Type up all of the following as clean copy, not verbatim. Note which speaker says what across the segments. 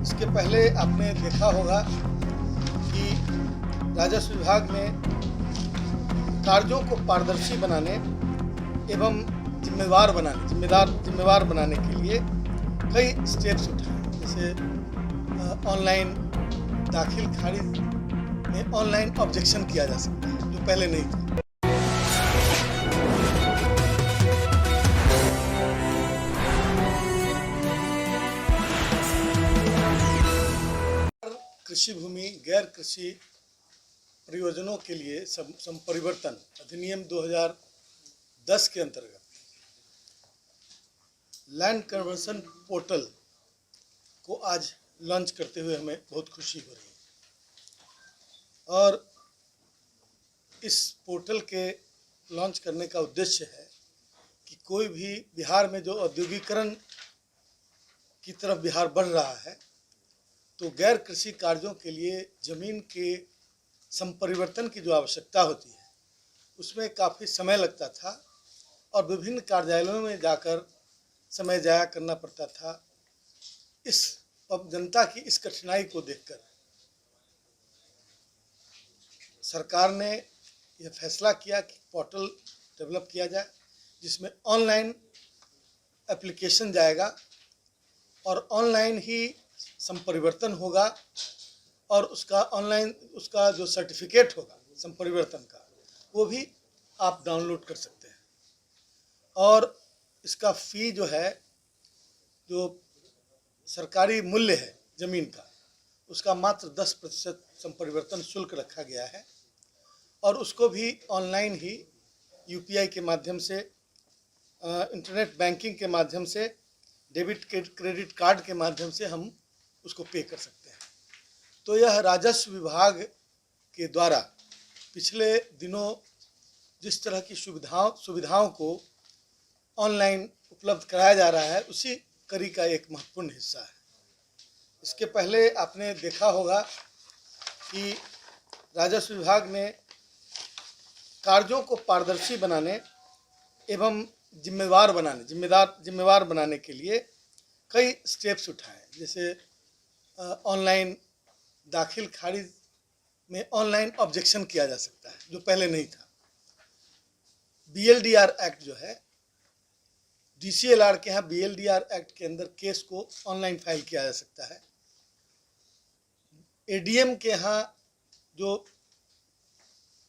Speaker 1: इसके पहले आपने देखा होगा कि राजस्व विभाग ने कार्यों को पारदर्शी बनाने एवं जिम्मेवार बनाने के लिए कई स्टेप्स उठाए। जैसे ऑनलाइन दाखिल खारिज में ऑनलाइन ऑब्जेक्शन किया जा सकता है, जो पहले नहीं था। कृषि भूमि गैर कृषि प्रयोजनों के लिए संपरिवर्तन अधिनियम 2010 के अंतर्गत लैंड कन्वर्सन पोर्टल को आज लॉन्च करते हुए हमें बहुत खुशी हो रही है। और इस पोर्टल के लॉन्च करने का उद्देश्य है कि कोई भी बिहार में जो औद्योगिकरण की तरफ बिहार बढ़ रहा है, तो गैर कृषि कार्यों के लिए ज़मीन के संपरिवर्तन की जो आवश्यकता होती है, उसमें काफ़ी समय लगता था और विभिन्न कार्यालयों में जाकर समय जाया करना पड़ता था। इस जनता की इस कठिनाई को देखकर सरकार ने यह फैसला किया कि पोर्टल डेवलप किया जाए, जिसमें ऑनलाइन एप्लीकेशन जाएगा और ऑनलाइन ही संपरिवर्तन होगा और उसका जो सर्टिफिकेट होगा संपरिवर्तन का, वो भी आप डाउनलोड कर सकते हैं। और इसका फ़ी जो है, जो सरकारी मूल्य है ज़मीन का, उसका मात्र 10% संपरिवर्तन शुल्क रखा गया है और उसको भी ऑनलाइन ही यूपीआई के माध्यम से, इंटरनेट बैंकिंग के माध्यम से, डेबिट क्रेडिट कार्ड के माध्यम से हम उसको पे कर सकते हैं। तो यह राजस्व विभाग के द्वारा पिछले दिनों जिस तरह की सुविधाओं को ऑनलाइन उपलब्ध कराया जा रहा है, उसी कड़ी का एक महत्वपूर्ण हिस्सा है। इसके पहले आपने देखा होगा कि राजस्व विभाग ने कार्यों को पारदर्शी बनाने एवं जिम्मेवार बनाने के लिए कई स्टेप्स उठाए। जैसे ऑनलाइन दाखिल खारिज में ऑनलाइन ऑब्जेक्शन किया जा सकता है, जो पहले नहीं था। बीएलडीआर एक्ट जो है, डीसीएलआर के यहाँ बीएलडीआर एक्ट के अंदर केस को ऑनलाइन फाइल किया जा सकता है। एडीएम के यहाँ जो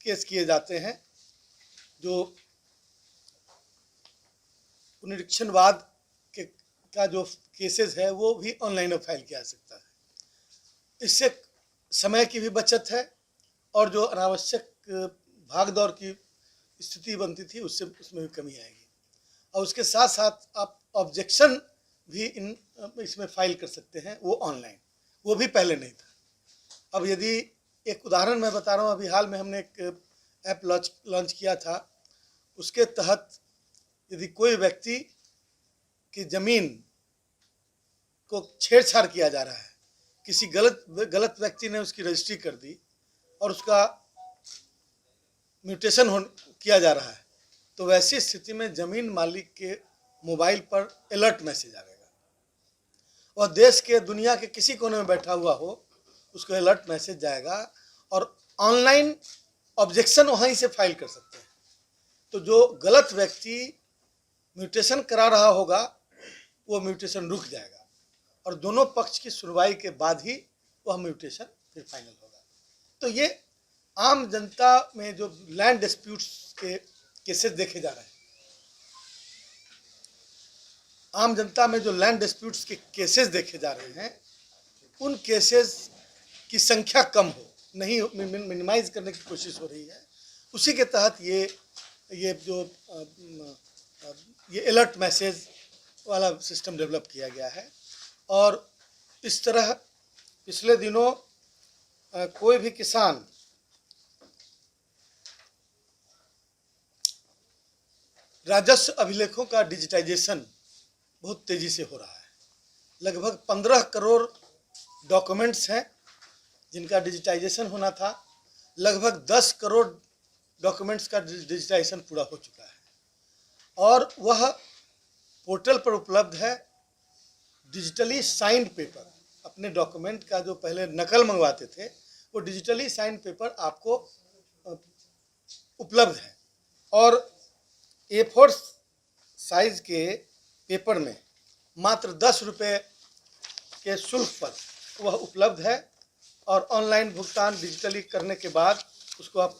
Speaker 1: केस किए जाते हैं, जो पुनरीक्षणवाद का जो केसेस है, वो भी ऑनलाइन फाइल किया जा सकता है। इससे समय की भी बचत है और जो अनावश्यक भागदौड़ की स्थिति बनती थी, उसमें भी कमी आएगी। और उसके साथ साथ आप ऑब्जेक्शन भी इसमें फाइल कर सकते हैं, वो ऑनलाइन, वो भी पहले नहीं था। अब यदि एक उदाहरण मैं बता रहा हूँ, अभी हाल में हमने एक ऐप लॉन्च किया था। उसके तहत यदि कोई व्यक्ति की ज़मीन को छेड़छाड़ किया जा रहा है, किसी गलत व्यक्ति ने उसकी रजिस्ट्री कर दी और उसका म्यूटेशन किया जा रहा है, तो वैसी स्थिति में ज़मीन मालिक के मोबाइल पर अलर्ट मैसेज आएगा। और देश के दुनिया के किसी कोने में बैठा हुआ हो, उसको अलर्ट मैसेज जाएगा और ऑनलाइन ऑब्जेक्शन वहीं से फाइल कर सकते हैं। तो जो गलत व्यक्ति म्यूटेशन करा रहा होगा, वो म्यूटेशन रुक जाएगा और दोनों पक्ष की सुनवाई के बाद ही वह म्यूटेशन फिर फाइनल होगा। तो ये आम जनता में जो लैंड डिस्प्यूट्स के केसेस देखे जा रहे हैं, आम जनता में जो लैंड डिस्प्यूट्स के केसेस देखे जा रहे हैं, उन केसेस की संख्या कम हो, नहीं मिनिमाइज करने की कोशिश हो रही है। उसी के तहत ये अलर्ट मैसेज वाला सिस्टम डेवलप किया गया है। और इस तरह पिछले दिनों कोई भी किसान राजस्व अभिलेखों का डिजिटाइजेशन बहुत तेज़ी से हो रहा है। लगभग 15 करोड़ डॉक्यूमेंट्स हैं जिनका डिजिटाइजेशन होना था। लगभग 10 करोड़ डॉक्यूमेंट्स का डिजिटाइजेशन पूरा हो चुका है और वह पोर्टल पर उपलब्ध है डिजिटली साइंड पेपर, अपने डॉक्यूमेंट का जो पहले नकल मंगवाते थे वो डिजिटली साइन पेपर आपको उपलब्ध है। और A4 साइज के पेपर में मात्र 10 रुपये के शुल्क पर वह उपलब्ध है और ऑनलाइन भुगतान डिजिटली करने के बाद उसको आप